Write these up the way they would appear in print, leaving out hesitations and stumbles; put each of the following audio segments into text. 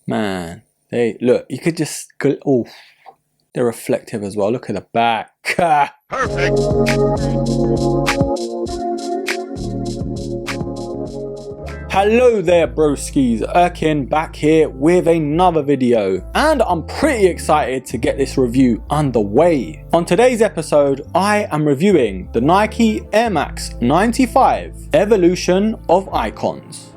Man, they look, you could just go, oh, they're reflective as well. Look at the back. Perfect. Hello there broskis, Erkin back here with another video, and I'm pretty excited to get this review underway. On today's episode, I am reviewing the Nike Air Max 95 Evolution of Icons.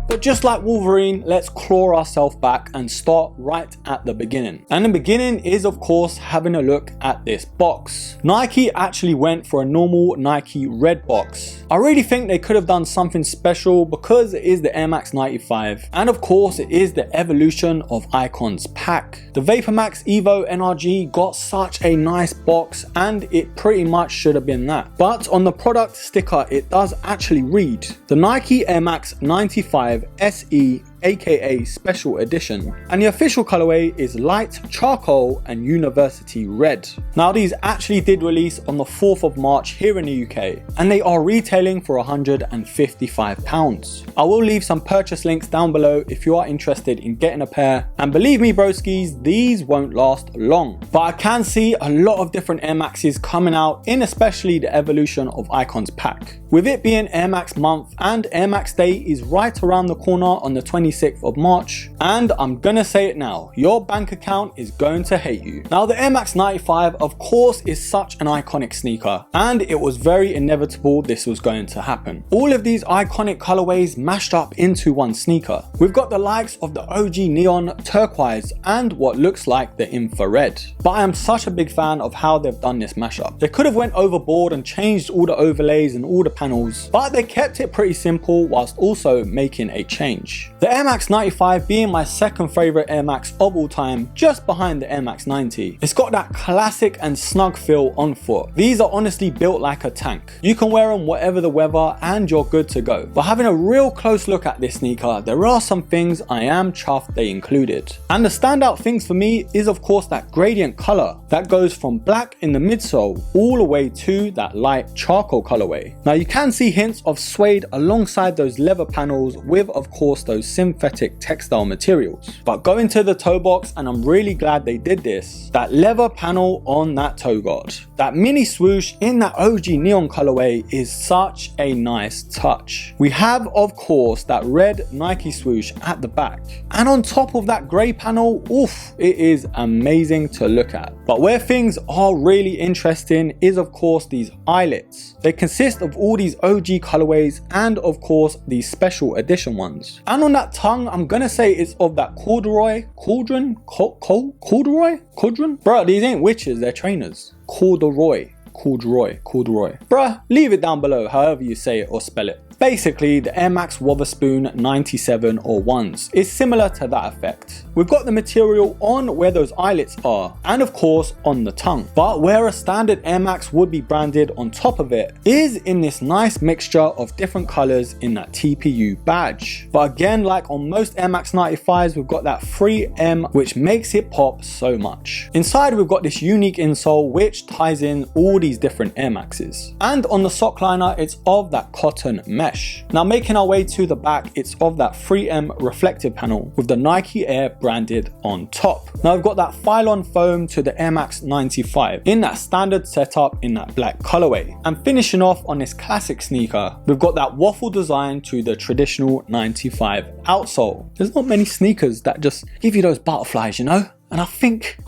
But just like Wolverine, let's claw ourselves back and start right at the beginning. And the beginning is of course having a look at this box. Nike actually went for a normal Nike red box. I really think they could have done something special because it is the Air Max 95 and of course it is the Evolution of Icons pack. The VaporMax Evo NRG got such a nice box and it pretty much should have been that. But on the product sticker it does actually read the Nike Air Max 95 SE aka Special Edition, and the official colorway is light charcoal and university red. Now these actually did release on the 4th of March here in the UK and they are retailing for £155. I will leave some purchase links down below if you are interested in getting a pair, and believe me broskies, these won't last long. But I can see a lot of different Air Maxes coming out in especially the Evolution of Icons pack. With it being Air Max month and Air Max Day is right around the corner on the 26th of March, and I'm gonna say it now, your bank account is going to hate you. Now the Air Max 95 of course is such an iconic sneaker and it was very inevitable this was going to happen. All of these iconic colorways mashed up into one sneaker. We've got the likes of the OG neon turquoise and what looks like the infrared. But I am such a big fan of how they've done this mashup. They could have went overboard and changed all the overlays and all the panels, but they kept it pretty simple whilst also making a change. The Air Max 95 being my second favorite Air Max of all time, just behind the Air Max 90. It's got that classic and snug feel on foot. These are honestly built like a tank. You can wear them whatever the weather and you're good to go. But having a real close look at this sneaker, there are some things I am chuffed they included. And the standout things for me is of course that gradient color that goes from black in the midsole all the way to that light charcoal colorway. Now you can see hints of suede alongside those leather panels with of course those synthetic textile materials. But go into the toe box and I'm really glad they did this. That leather panel on that toe guard, that mini swoosh in that OG neon colorway is such a nice touch. We have of course that red Nike swoosh at the back, and on top of that grey panel, oof, it is amazing to look at. But where things are really interesting is of course these eyelets. They consist of all these OG colorways and of course these special edition ones. And on that tongue, I'm gonna say it's of that corduroy. Bruh, these ain't witches, they're trainers. Corduroy. Bruh, leave it down below however you say it or spell it. Basically, the Air Max Wotherspoon 97 or 1s is similar to that effect. We've got the material on where those eyelets are, and of course on the tongue. But where a standard Air Max would be branded on top of it is in this nice mixture of different colors in that TPU badge. But again, like on most Air Max 95s, we've got that 3M which makes it pop so much. Inside we've got this unique insole which ties in all these different Air Maxes. And on the sock liner, it's of that cotton mesh. Now making our way to the back, it's of that 3M reflective panel with the Nike Air branded on top. Now we've got that Phylon foam to the Air Max 95 in that standard setup in that black colorway. And finishing off on this classic sneaker, we've got that waffle design to the traditional 95 outsole. There's not many sneakers that just give you those butterflies, you know? And I think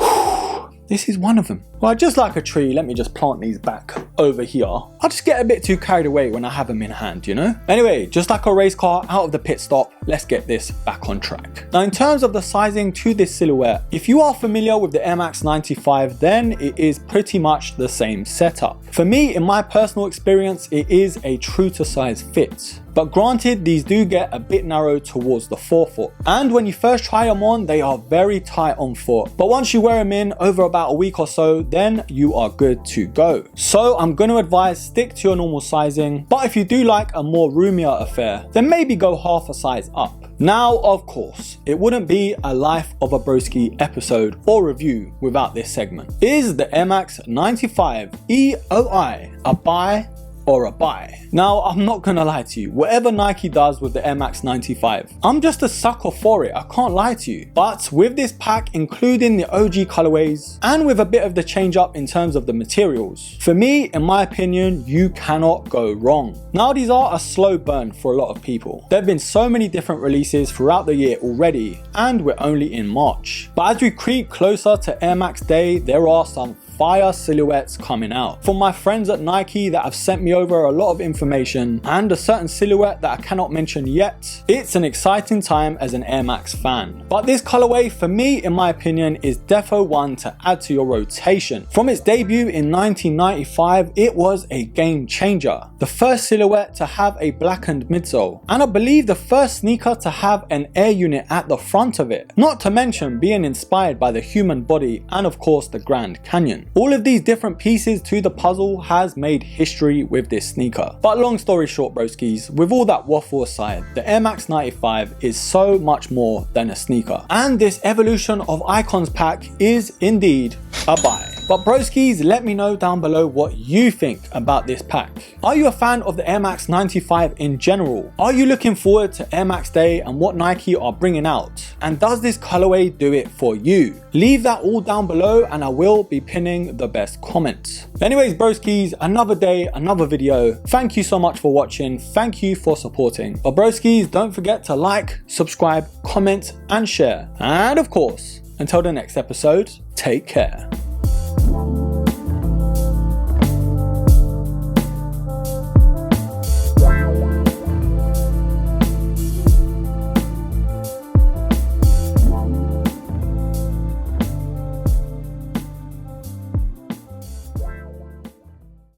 this is one of them. Well, just like a tree, let me just plant these back over here. I just get a bit too carried away when I have them in hand, you know? Anyway, just like a race car out of the pit stop, let's get this back on track. Now, in terms of the sizing to this silhouette, if you are familiar with the Air Max 95, then it is pretty much the same setup. For me, in my personal experience, it is a true to size fit. But granted, these do get a bit narrow towards the forefoot. And when you first try them on, they are very tight on foot. But once you wear them in over about a week or so, then you are good to go. So I'm going to advise stick to your normal sizing. But if you do like a more roomier affair, then maybe go half a size up. Now, of course, it wouldn't be a Life of a Broski episode or review without this segment. Is the Air Max 95 EOI a buy or a buy? Now, I'm not gonna lie to you, whatever Nike does with the Air Max 95, I'm just a sucker for it, I can't lie to you. But with this pack, including the OG colorways, and with a bit of the change up in terms of the materials, for me, in my opinion, you cannot go wrong. Now, these are a slow burn for a lot of people. There have been so many different releases throughout the year already, and we're only in March. But as we creep closer to Air Max Day, there are some fire silhouettes coming out. From my friends at Nike that have sent me over a lot of information and a certain silhouette that I cannot mention yet, it's an exciting time as an Air Max fan. But this colorway, for me, in my opinion, is defo one to add to your rotation. From its debut in 1995, it was a game changer. The first silhouette to have a blackened midsole, and I believe the first sneaker to have an air unit at the front of it. Not to mention being inspired by the human body and of course the Grand Canyon. All of these different pieces to the puzzle has made history with this sneaker. But long story short, broskis, with all that waffle aside, the Air Max 95 is so much more than a sneaker. And this Evolution of Icons pack is indeed a buy. But broskis, let me know down below what you think about this pack. Are you a fan of the Air Max 95 in general? Are you looking forward to Air Max Day and what Nike are bringing out? And does this colorway do it for you? Leave that all down below and I will be pinning the best comments. Anyways, broskis, another day, another video. Thank you so much for watching. Thank you for supporting. But broskis, don't forget to like, subscribe, comment, and share. And of course, until the next episode, take care.